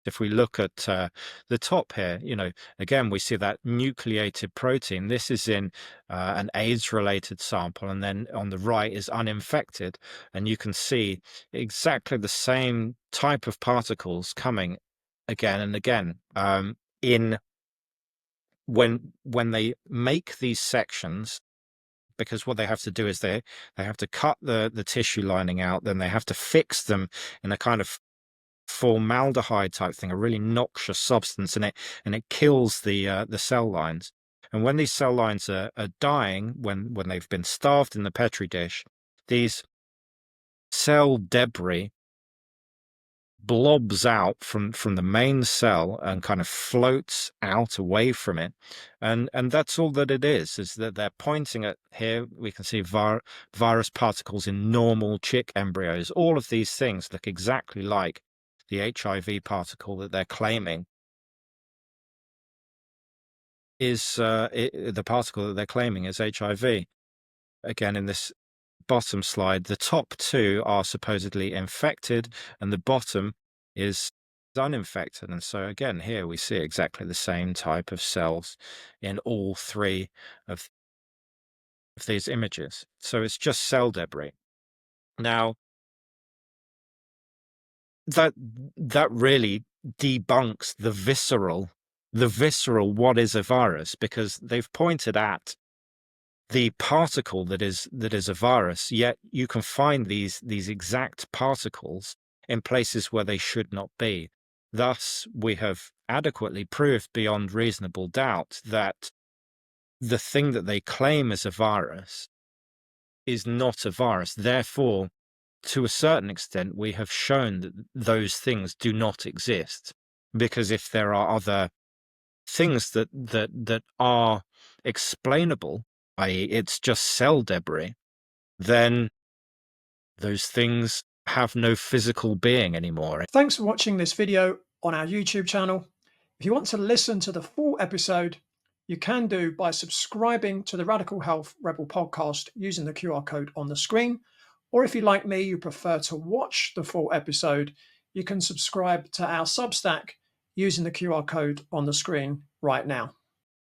if we look at the top here, again, we see that nucleated protein. This is in an AIDS-related sample, and then on the right is uninfected, and you can see exactly the same type of particles coming again and again in when they make these sections, because what they have to do is they have to cut the tissue lining out, then they have to fix them in a kind of formaldehyde type thing, a really noxious substance, and it kills the cell lines. And when these cell lines are dying, when they've been starved in the petri dish, these cell debris blobs out from the main cell and kind of floats out away from it, and that's all that it is that they're pointing at. Here we can see virus particles in normal chick embryos. All of these things look exactly like the HIV particle that they're claiming is the particle that they're claiming is HIV. Again, in this bottom slide, the top two are supposedly infected and the bottom is uninfected. And so again, here we see exactly the same type of cells in all three of these images. So it's just cell debris. Now, that really debunks the visceral what is a virus, because they've pointed at the particle that is a virus, yet you can find these exact particles in places where they should not be. Thus, we have adequately proved beyond reasonable doubt that the thing that they claim is a virus is not a virus. Therefore, to a certain extent, we have shown that those things do not exist, because if there are other things that are explainable, i.e., it's just cell debris, then those things have no physical being anymore. Thanks for watching this video on our YouTube channel. If you want to listen to the full episode, you can do by subscribing to the Radical Health Rebel podcast using the QR code on the screen. Or if you, like me, you prefer to watch the full episode, you can subscribe to our Substack using the QR code on the screen right now.